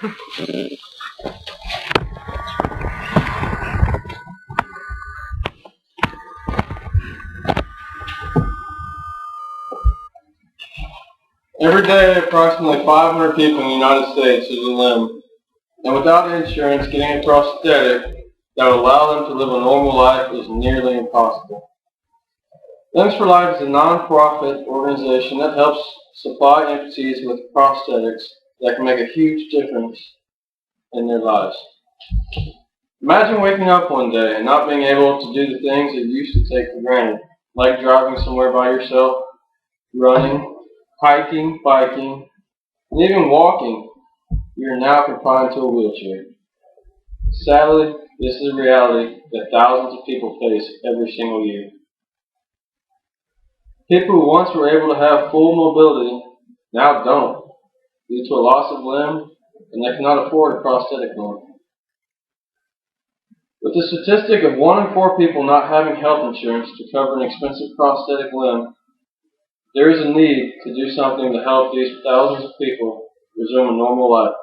Every day, approximately 500 people in the United States lose a limb, and without insurance, getting a prosthetic that would allow them to live a normal life is nearly impossible. Limbs for Life is a non-profit organization that helps supply amputees with prosthetics that can make a huge difference in their lives. Imagine waking up one day and not being able to do the things that you used to take for granted, like driving somewhere by yourself, running, hiking, biking, and even walking. You are now confined to a wheelchair. Sadly, this is a reality that thousands of people face every single year. People who once were able to have full mobility now don't, due to a loss of limb, and they cannot afford a prosthetic limb. With the statistic of 1 in 4 people not having health insurance to cover an expensive prosthetic limb, there is a need to do something to help these thousands of people resume a normal life.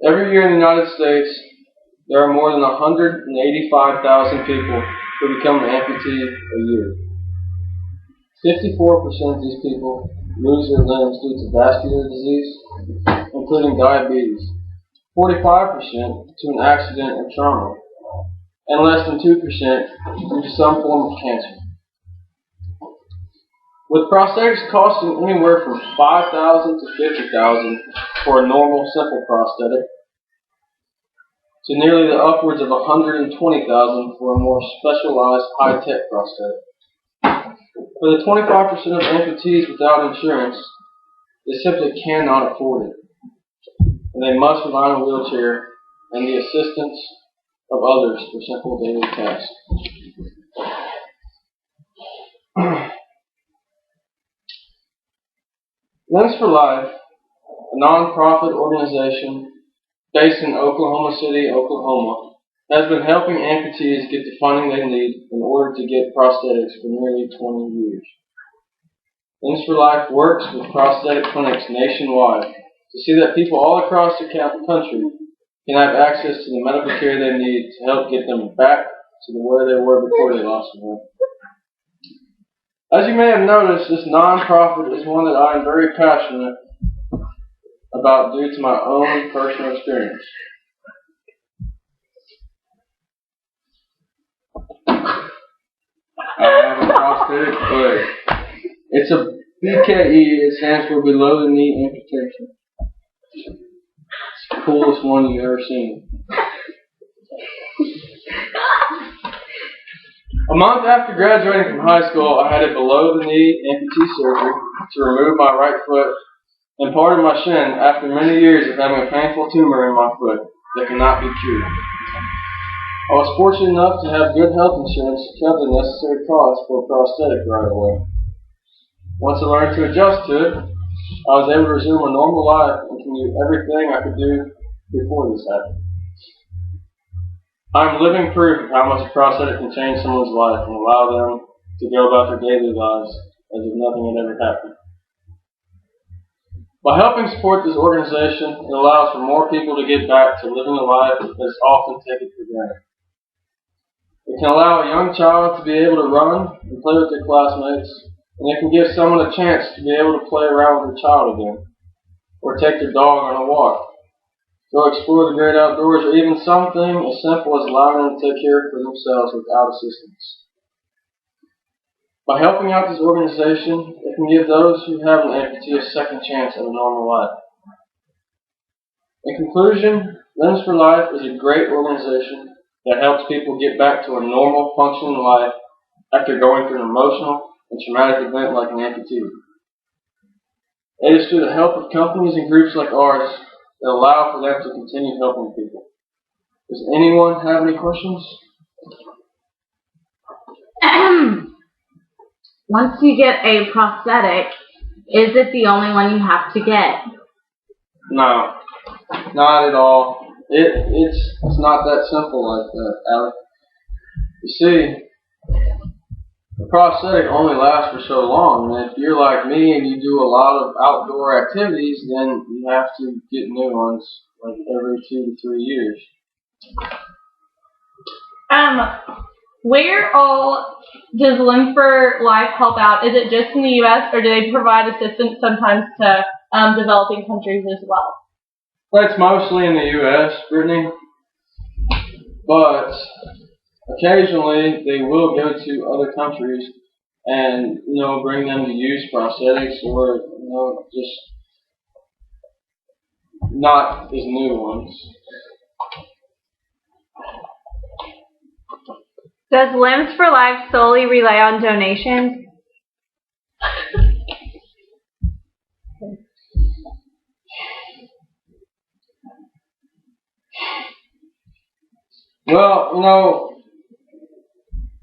Every year in the United States, there are more than 185,000 people who become an amputee a year. 54% of these people lose their limbs due to vascular disease, including diabetes, 45% to an accident or trauma, and less than 2% due to some form of cancer. With prosthetics costing anywhere from $5,000 to $50,000 for a normal simple prosthetic, to nearly the upwards of $120,000 for a more specialized high-tech prosthetic. For the 25% of amputees without insurance, they simply cannot afford it, and they must rely on a wheelchair and the assistance of others for simple daily tasks. Limbs for Life, a non-profit organization based in Oklahoma City, Oklahoma, has been helping amputees get the funding they need in order to get prosthetics for nearly 20 years. Limbs for Life works with prosthetic clinics nationwide to see that people all across the country can have access to the medical care they need to help get them back to where they were before they lost a limb. As you may have noticed, this non-profit is one that I am very passionate about due to my own personal experience. I have a prosthetic leg. It's a BKE. It stands for below the knee amputation. It's the coolest one you've ever seen. A month after graduating from high school, I had a below-the-knee amputee surgery to remove my right foot and part of my shin after many years of having a painful tumor in my foot that cannot be cured. I was fortunate enough to have good health insurance to cover the necessary costs for a prosthetic right away. Once I learned to adjust to it, I was able to resume a normal life and can do everything I could do before this happened. I am living proof of how much a prosthetic can change someone's life and allow them to go about their daily lives as if nothing had ever happened. By helping support this organization, it allows for more people to get back to living a life that is often taken for granted. It can allow a young child to be able to run and play with their classmates, and it can give someone a chance to be able to play around with their child again, or take their dog on a walk, go explore the great outdoors, or even something as simple as allowing them to take care of themselves without assistance. By helping out this organization, it can give those who have an amputee a second chance at a normal life. In conclusion, Limbs for Life is a great organization that helps people get back to a normal, functioning life after going through an emotional and traumatic event like an amputee. It is through the help of companies and groups like ours that allow for them to continue helping people. Does anyone have any questions? Once you get a prosthetic, is it the only one you have to get? No, not at all. It's not that simple like that, Alec. You see, a prosthetic only lasts for so long, and if you're like me and you do a lot of outdoor activities, then you have to get new ones like every 2 to 3 years. Where all does Limbs for Life help out? Is it just in the U.S. or do they provide assistance sometimes to developing countries as well? That's mostly in the U.S., Brittany, but occasionally they will go to other countries and, bring them to use prosthetics or, just not as new ones. Does Limbs for Life solely rely on donations? Well,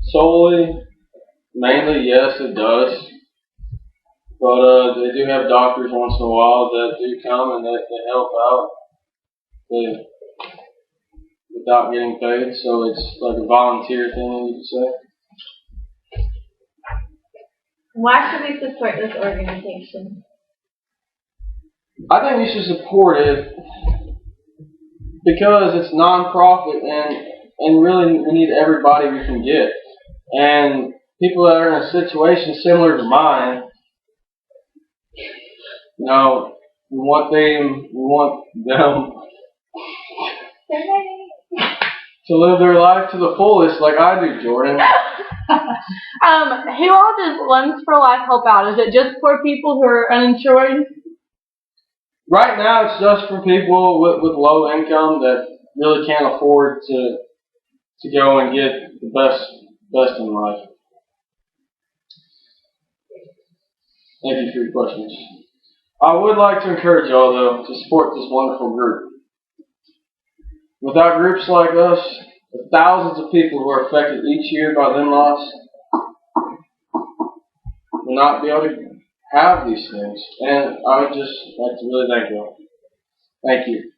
solely, mainly, yes, it does. But they do have doctors once in a while that do come and they help out without getting paid. So it's like a volunteer thing, you could say. Why should we support this organization? I think you should support it because it's non-profit and really we need everybody we can get. And people that are in a situation similar to mine, we want them to live their life to the fullest like I do, Jordan. Who all does Limbs for Life help out? Is it just for people who are uninsured? Right now, it's just for people with low income that really can't afford to go and get the best in life. Thank you for your questions. I would like to encourage y'all, though, to support this wonderful group. Without groups like us, the thousands of people who are affected each year by limb loss will not be able to have these things. And I would just like to really thank y'all. Thank you.